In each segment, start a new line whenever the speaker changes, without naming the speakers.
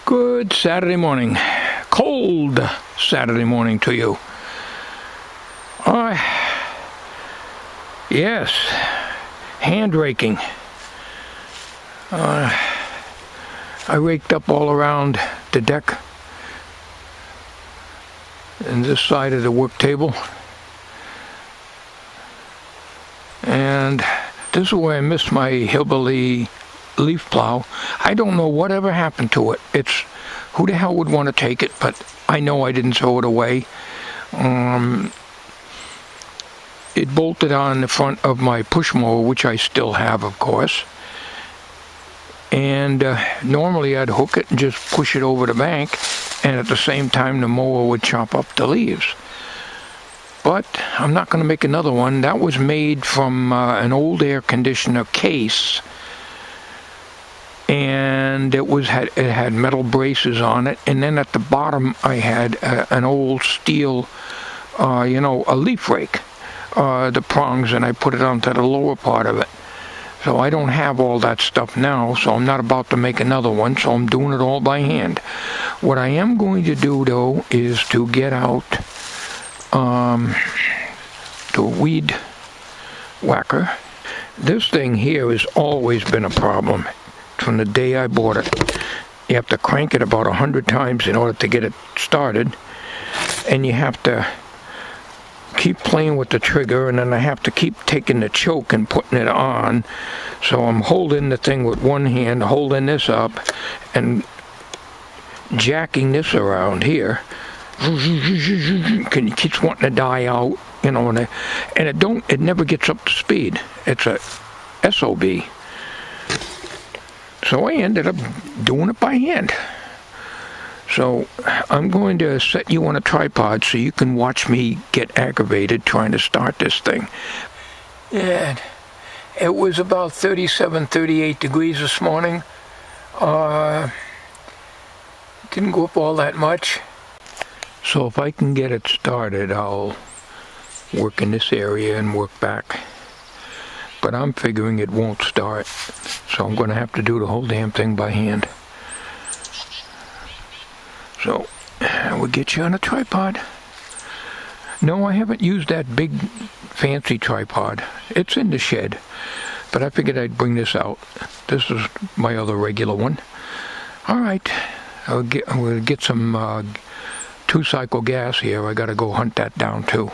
Good Saturday morning. Cold Saturday morning to you. Yes, hand raking. I raked up all around the deck and this side of the work table. And this is where I missed my hillbilly leaf plow. I don't know whatever happened to it. Who the hell would want to take it, but I know I didn't throw it away. It bolted on the front of my push mower, which I still have, of course. And normally I'd hook it and just push it over the bank, and at the same time the mower would chop up the leaves. But I'm not going to make another one. That was made from an old air conditioner case, and it had metal braces on it, and then at the bottom I had an old steel, a leaf rake, the prongs, and I put it onto the lower part of it. So I don't have all that stuff now, so I'm not about to make another one, so I'm doing it all by hand. What I am going to do, though, is to get out the weed whacker. This thing here has always been a problem from the day I bought it. You have to crank it about 100 times in order to get it started, and you have to keep playing with the trigger, and then I have to keep taking the choke and putting it on. So I'm holding the thing with one hand, holding this up, and jacking this around here. It keeps wanting to die out, and it never gets up to speed. It's a SOB. So I ended up doing it by hand. So I'm going to set you on a tripod so you can watch me get aggravated trying to start this thing. And it was about 37, 38 degrees this morning. Didn't go up all that much. So if I can get it started, I'll work in this area and work back. But I'm figuring it won't start, so I'm going to have to do the whole damn thing by hand. So, we'll get you on a tripod. No, I haven't used that big fancy tripod. It's in the shed, but I figured I'd bring this out. This is my other regular one. Alright, we'll get some 2-cycle gas here. I gotta go hunt that down too.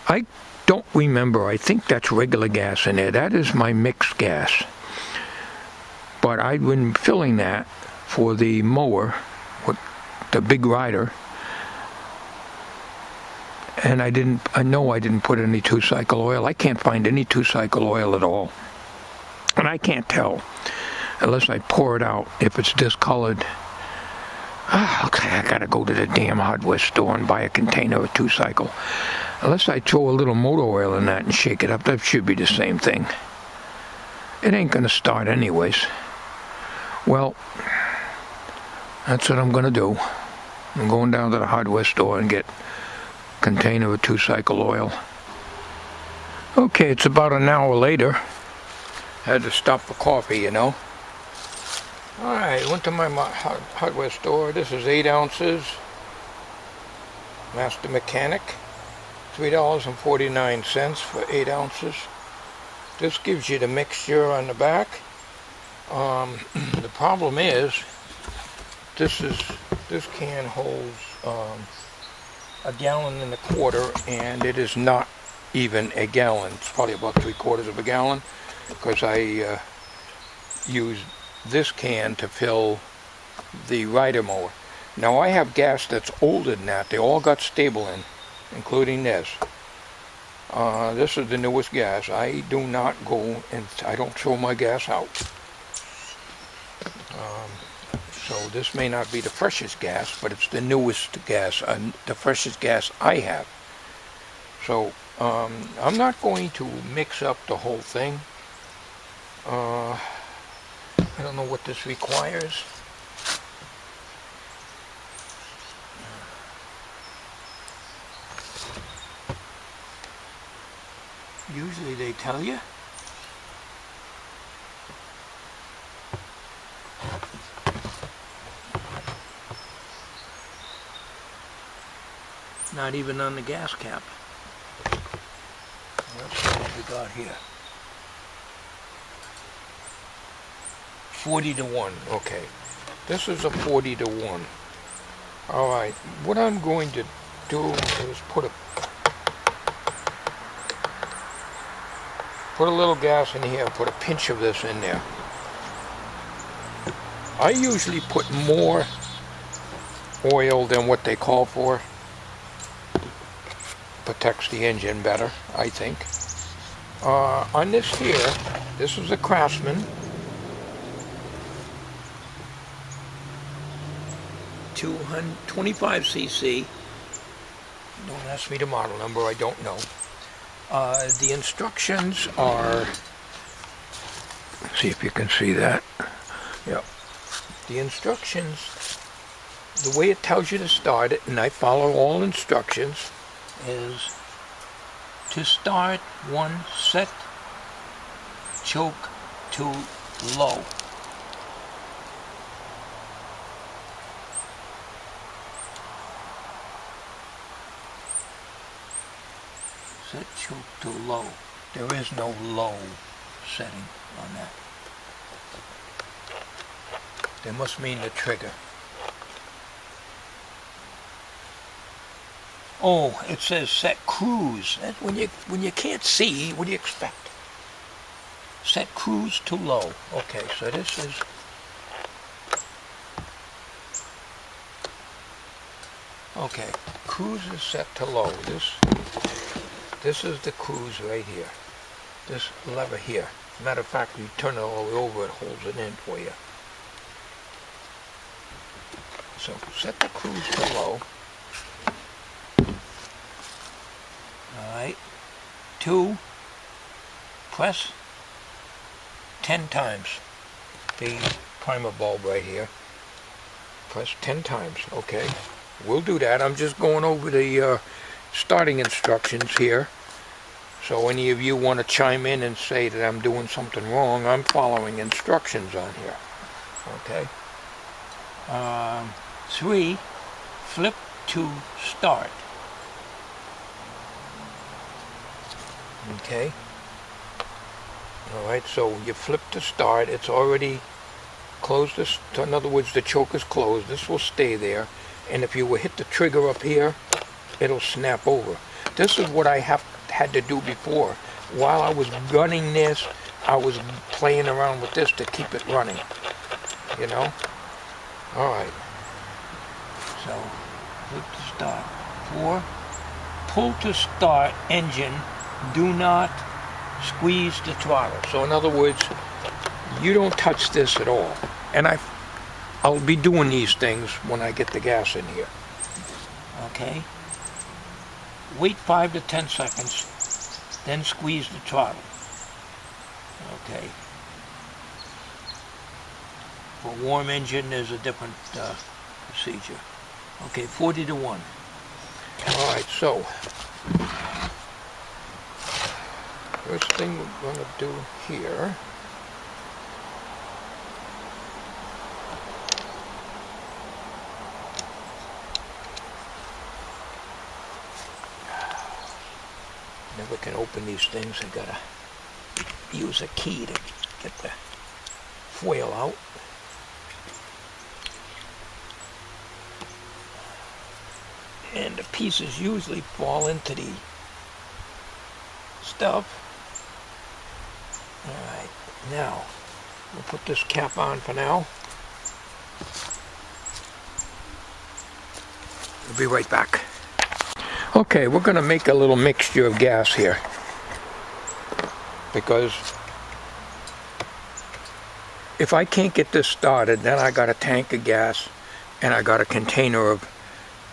I don't remember. I think that's regular gas in there. That is my mixed gas. But I've been filling that for the mower with the big rider. And I know I didn't put any 2-cycle oil. I can't find any 2-cycle oil at all. And I can't tell unless I pour it out if it's discolored. Okay, I gotta go to the damn hardware store and buy a container of 2-cycle. Unless I throw a little motor oil in that and shake it up, that should be the same thing. It ain't gonna start anyways. Well, that's what I'm gonna do. I'm going down to the hardware store and get a container of 2-cycle oil. Okay, it's about an hour later. Had to stop for coffee, you know. Alright, went to my hardware store. This is 8 ounces. Master Mechanic. $3.49 for 8 ounces. This gives you the mixture on the back. The problem is, this can holds 1.25 gallons, and it is not even a gallon. It's probably about 3/4 of a gallon, because I used this can to fill the rider mower. Now I have gas that's older than that. They all got stable in, including this. This is the newest gas. I do not go and I don't throw my gas out. So this may not be the freshest gas, but it's the newest gas, the freshest gas I have. So I'm not going to mix up the whole thing. I don't know what this requires. Usually they tell you. not even on the gas cap. Let's see what we got here. 40 to 1, okay. This is a 40 to 1. Alright, what I'm going to do is put a little gas in here, put a pinch of this in there. I usually put more oil than what they call for. Protects the engine better, I think. On this here, this is a Craftsman. 225cc. Don't ask me the model number, I don't know. The instructions are, see if you can see that. Yep. The instructions, the way it tells you to start it, and I follow all instructions, is to start one, set choke to low. Set choke to low. There is no low setting on that. They must mean the trigger. Oh, it says set cruise. That's when you can't see, what do you expect? Set cruise to low. Okay, so this is okay. Cruise is set to low. This is the cruise right here. This lever here. Matter of fact, you turn it all the way over, it holds it in for you. So set the cruise to low. Alright. 2. Press 10 times the primer bulb right here. Press 10 times. Okay. We'll do that. I'm just going over the starting instructions here. So any of you want to chime in and say that I'm doing something wrong, I'm following instructions on here. Okay. 3, flip to start. Okay. Alright, so you flip to start, it's already closed. In other words, the choke is closed. This will stay there. And if you will hit the trigger up here, it'll snap over. This is what I had to do before. While I was gunning this, I was playing around with this to keep it running. You know? Alright. So, flip to start. 4. Pull to start engine. Do not squeeze the throttle. So in other words, you don't touch this at all. And I'll be doing these things when I get the gas in here. Okay. Wait 5 to 10 seconds, then squeeze the throttle. Okay. For a warm engine, there's a different procedure. Okay, 40 to 1. All right, so first thing we're going to do here . Never can open these things. I gotta use a key to get the foil out. And the pieces usually fall into the stuff. Alright, now we'll put this cap on for now. We'll be right back. Okay, we're going to make a little mixture of gas here, because if I can't get this started, then I got a tank of gas and I got a container of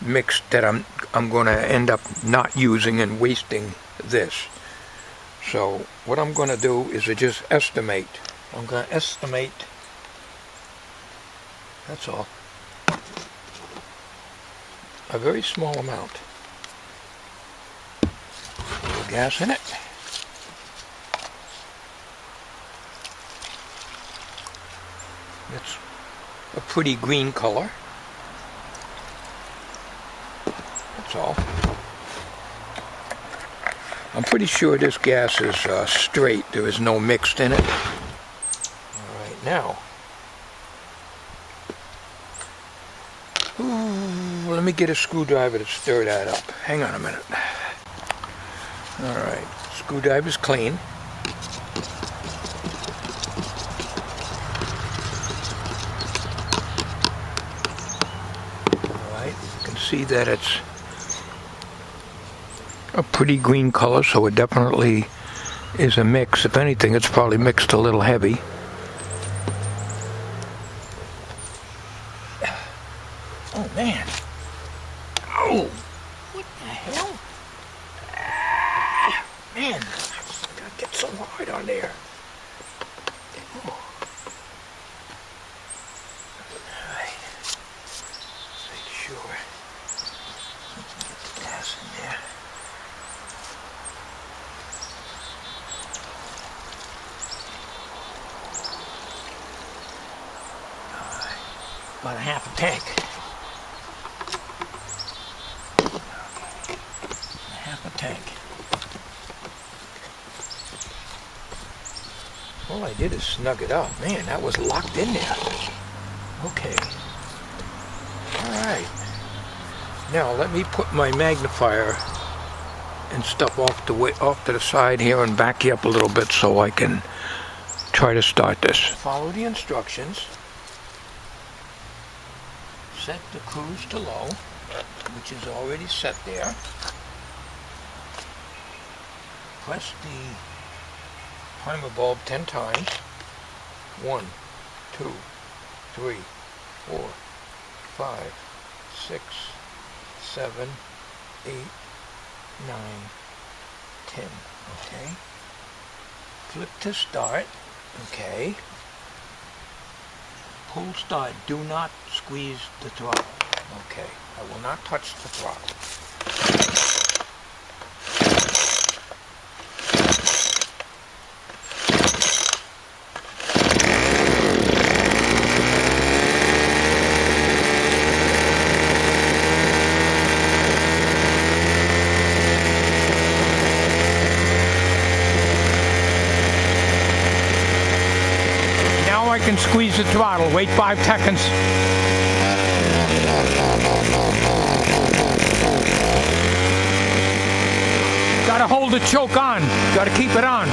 mix that I'm going to end up not using and wasting this. So what I'm going to do is to just estimate. I'm going to estimate, that's all, a very small amount. Gas in it. It's a pretty green color. That's all. I'm pretty sure this gas is straight. There is no mixed in it. All right, now. Ooh, let me get a screwdriver to stir that up. Hang on a minute. All right, screwdriver's clean. All right, you can see that it's a pretty green color, so it definitely is a mix. If anything, it's probably mixed a little heavy. Oh man. Oh, what the hell? Man, that gets so hard on there. Oh. All right. Let's make sure. Get the gas in there. All right. About a half a tank. Tank. All I did is snug it up. Man, that was locked in there. Okay. All right. Now let me put my magnifier and stuff off to the side here and back you up a little bit so I can try to start this. Follow the instructions. Set the cruise to low, which is already set there. Press the timer bulb 10 times. 1, 2, 3, 4, 5, 6, 7, 8, 9, 10. Okay. Flip to start. Okay. Pull start. Do not squeeze the throttle. Okay. I will not touch the throttle. I can squeeze the throttle. Wait 5 seconds. Gotta hold the choke on. Gotta keep it on.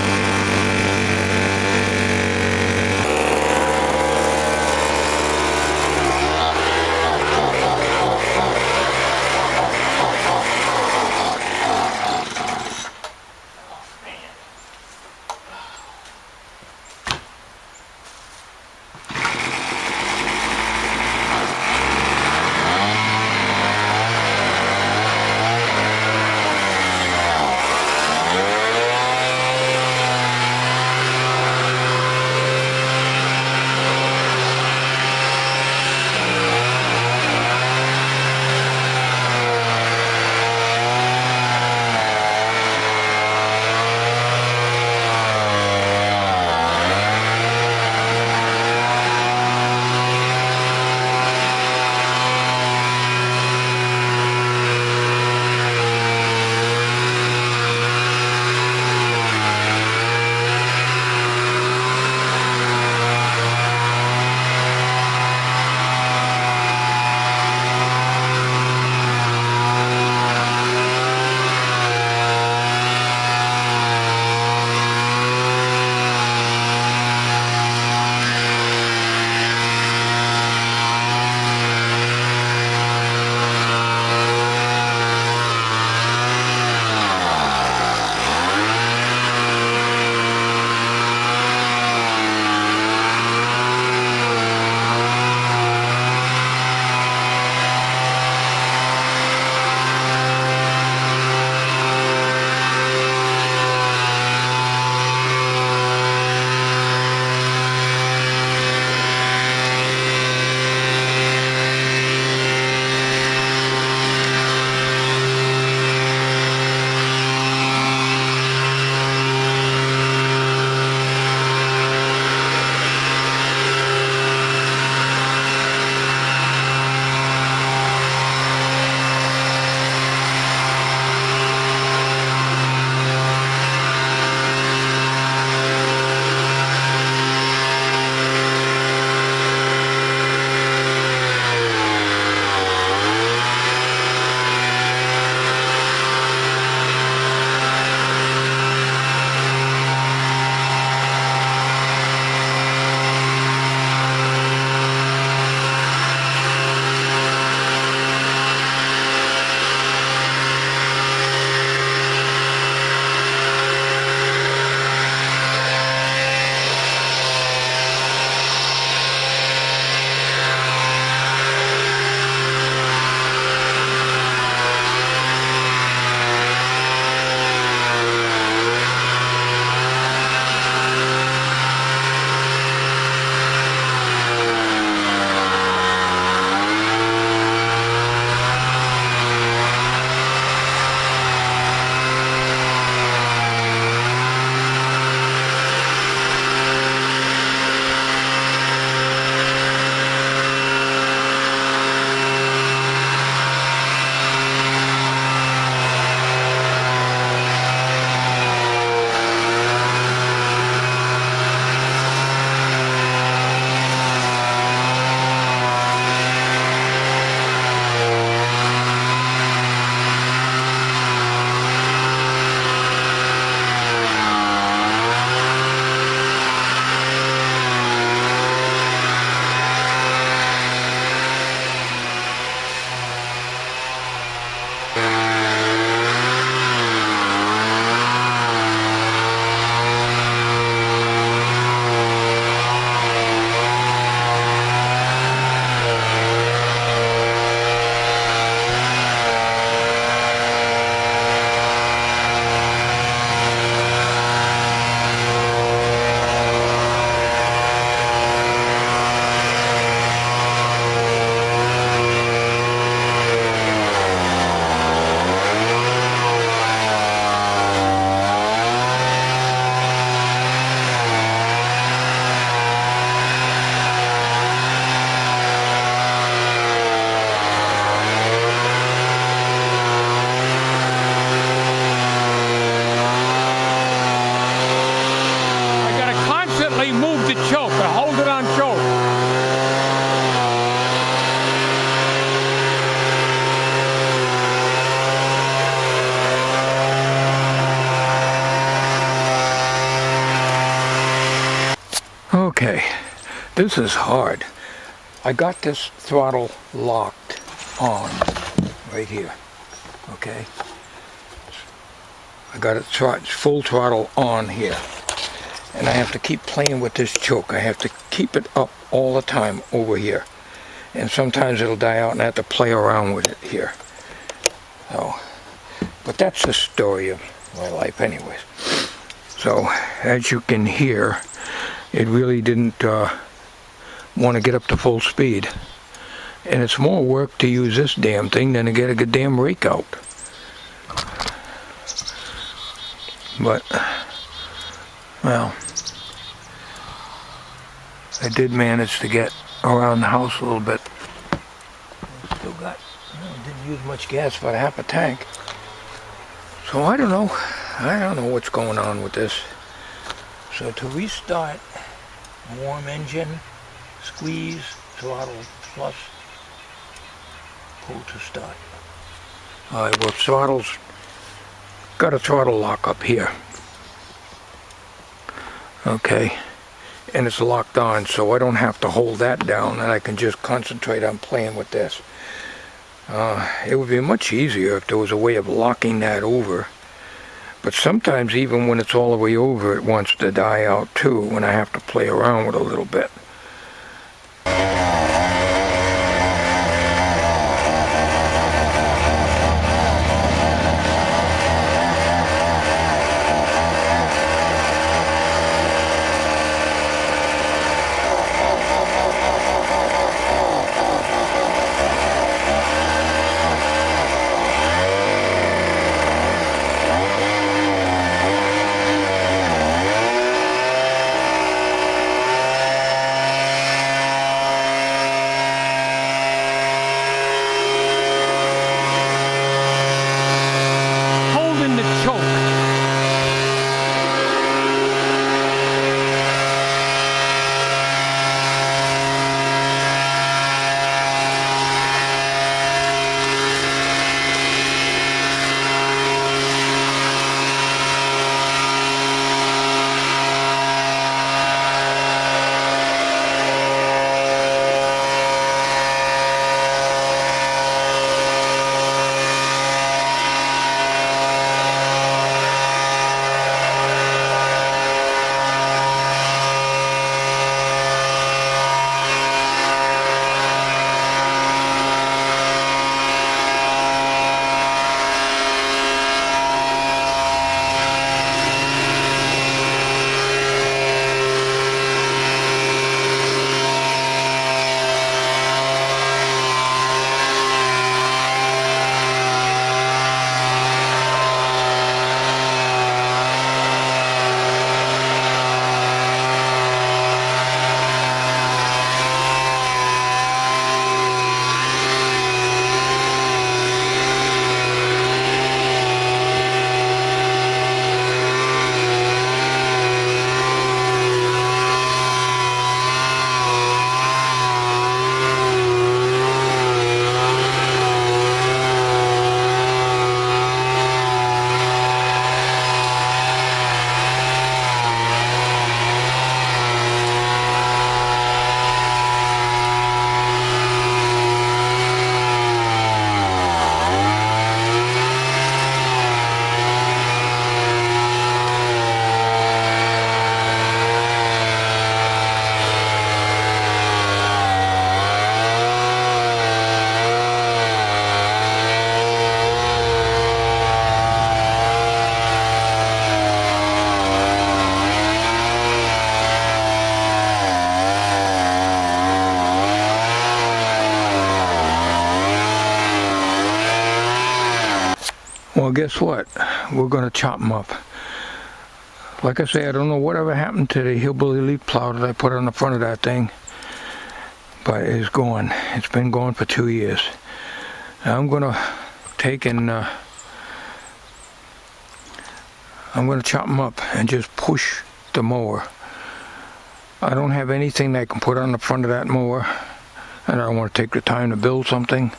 Okay, this is hard. I got this throttle locked on right here, okay? I got it full throttle on here. And I have to keep playing with this choke. I have to keep it up all the time over here. And sometimes it'll die out and I have to play around with it here. So, but that's the story of my life anyways. So, as you can hear, it really didn't want to get up to full speed. And it's more work to use this damn thing than to get a good damn rake out. But, well, I did manage to get around the house a little bit. Still got, didn't use much gas, about half a tank. So I don't know what's going on with this. So to restart, warm engine, squeeze, throttle plus, pull to start. Alright, well, throttle's got a throttle lock up here. Okay, and it's locked on, so I don't have to hold that down, and I can just concentrate on playing with this. It would be much easier if there was a way of locking that over. But sometimes even when it's all the way over, it wants to die out too, when I have to play around with it a little bit. Well, guess what? We're going to chop them up. Like I say, I don't know whatever happened to the hillbilly leaf plow that I put on the front of that thing, but it's gone. It's been gone for 2 years. Now I'm going to take and I'm going to chop them up and just push the mower. I don't have anything that I can put on the front of that mower, and I don't want to take the time to build something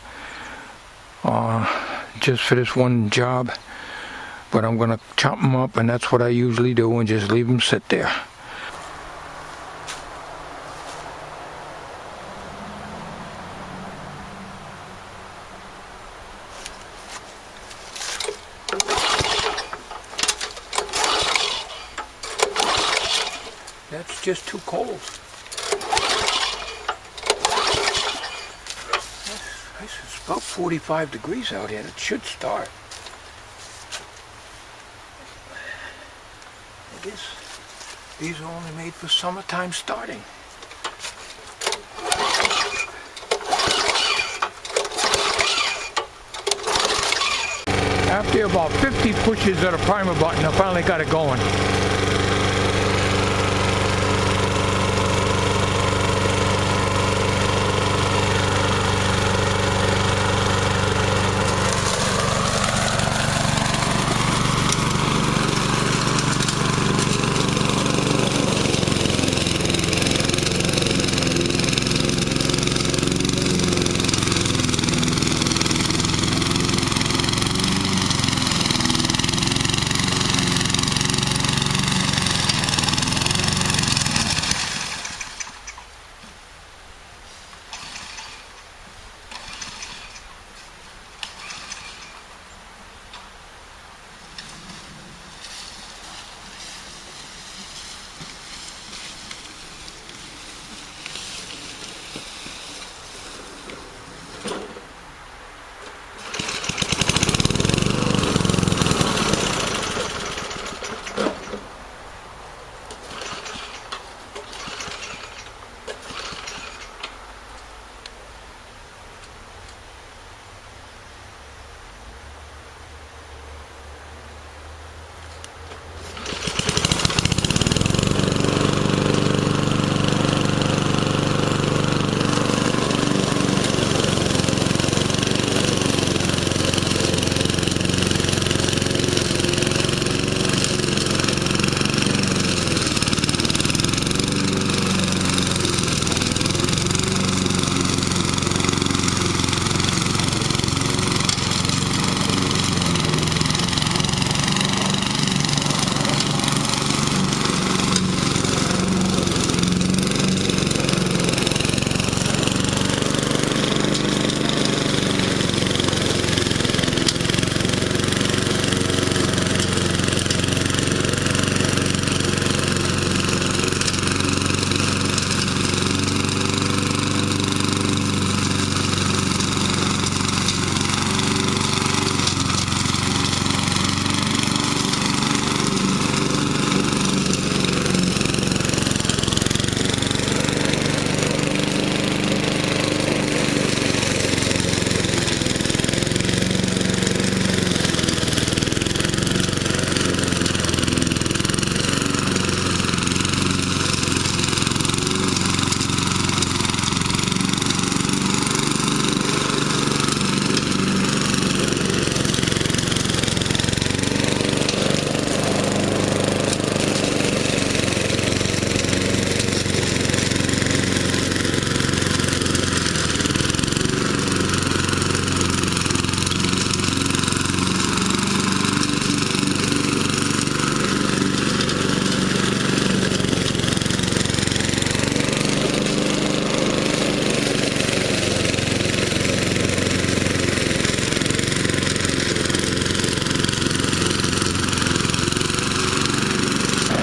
just for this one job. But I'm going to chop them up, and that's what I usually do, and just leave them sit there. That's just too cold. It's about 45 degrees out here. It should start. I guess these are only made for summertime starting. After about 50 pushes of the primer button, I finally got it going.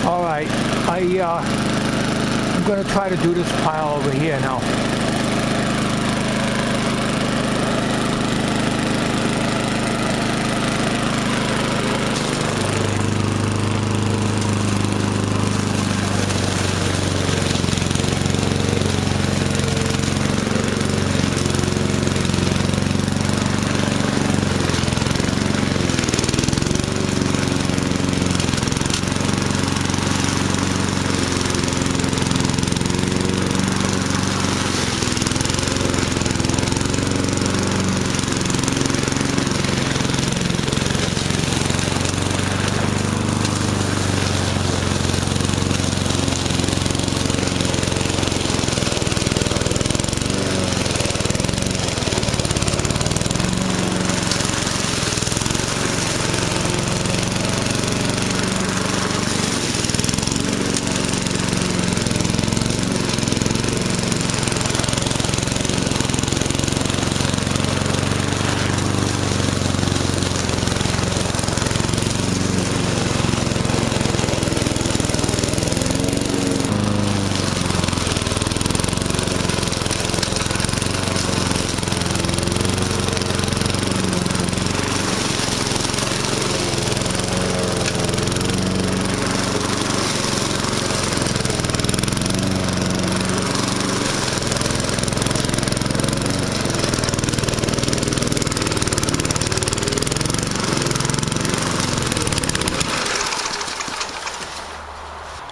Alright, I'm going to try to do this pile over here now.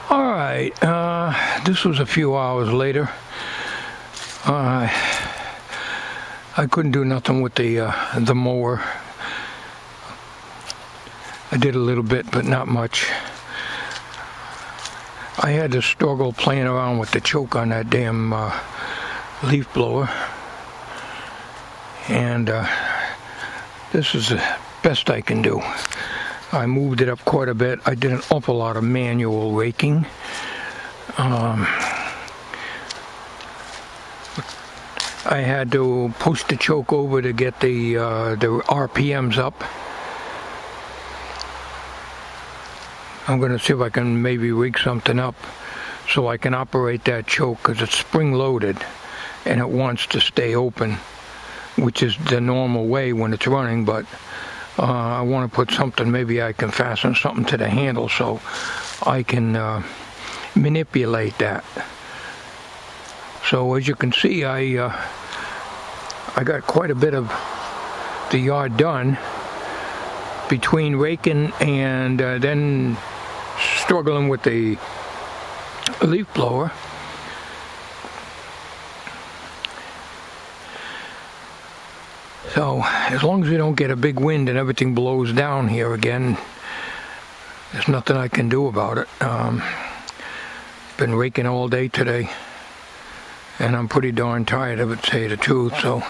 All right, this was a few hours later. I couldn't do nothing with the mower. I did a little bit, but not much. I had to struggle playing around with the choke on that damn leaf blower. And this is the best I can do. I moved it up quite a bit. I did an awful lot of manual raking. I had to push the choke over to get the RPMs up. I'm going to see if I can maybe rig something up so I can operate that choke, because it's spring-loaded and it wants to stay open, which is the normal way when it's running, but I want to put something, maybe I can fasten something to the handle so I can manipulate that. So as you can see, I got quite a bit of the yard done between raking and then struggling with the leaf blower. So as long as we don't get a big wind and everything blows down here again, there's nothing I can do about it. Been raking all day today, and I'm pretty darn tired of it, to say the truth. So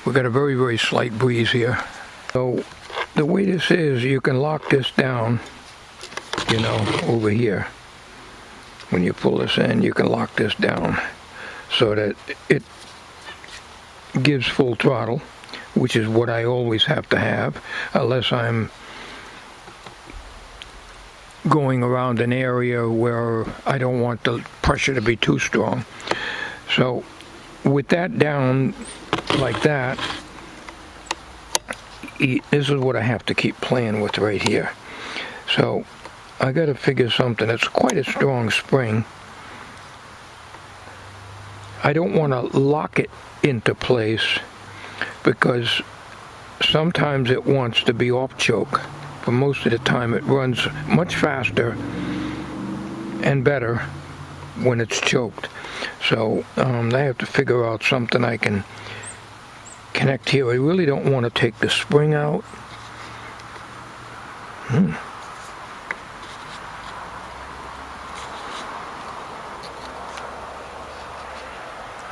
we got a very, very slight breeze here. So the way this is, you can lock this down, you know, over here. When you pull this in, you can lock this down so that it gives full throttle, which is what I always have to have, unless I'm going around an area where I don't want the pressure to be too strong. So with that down like that, this is what I have to keep playing with right here. So I got to figure something. It's quite a strong spring. I don't want to lock it into place because sometimes it wants to be off choke, but most of the time it runs much faster and better when it's choked. So I have to figure out something I can connect here. I really don't want to take the spring out.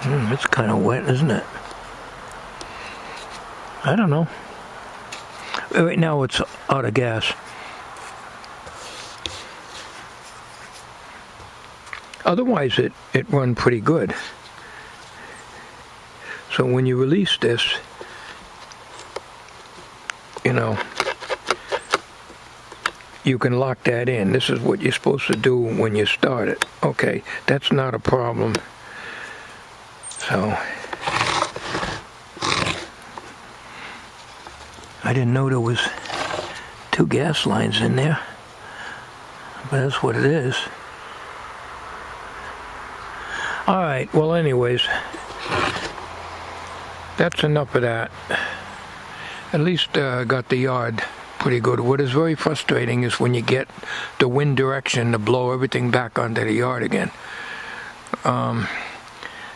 It's kind of wet, isn't it? I don't know. Right now it's out of gas. Otherwise it run pretty good. So when you release this, you know, you can lock that in. This is what you're supposed to do when you start it. Okay, that's not a problem. So I didn't know there was 2 gas lines in there, but that's what it is. All right, well anyways, that's enough of that. At least got the yard pretty good. What is very frustrating is when you get the wind direction to blow everything back onto the yard again.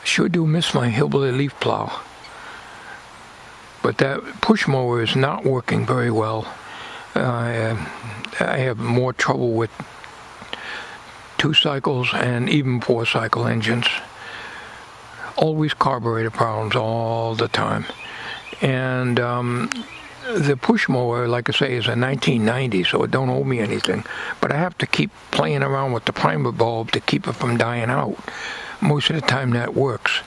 Sure do miss my hillbilly leaf plow. But that push mower is not working very well. I have more trouble with 2-cycles and even 4-cycle engines. Always carburetor problems all the time. And the push mower, like I say, is a 1990, so it don't owe me anything. But I have to keep playing around with the primer bulb to keep it from dying out. Most of the time that works.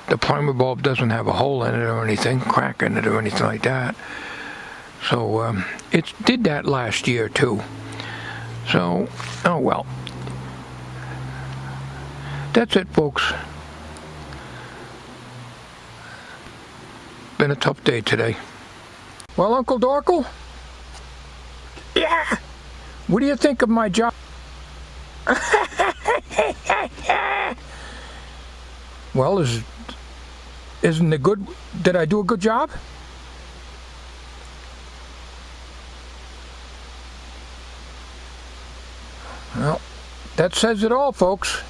The primer bulb doesn't have a hole in it or anything, crack in it or anything like that. So it did that last year too. So, oh well. That's it, folks. Been a tough day today. Well, Uncle Dorkle? Yeah! What do you think of my job? Well, isn't it good? Did I do a good job? Well, that says it all, folks.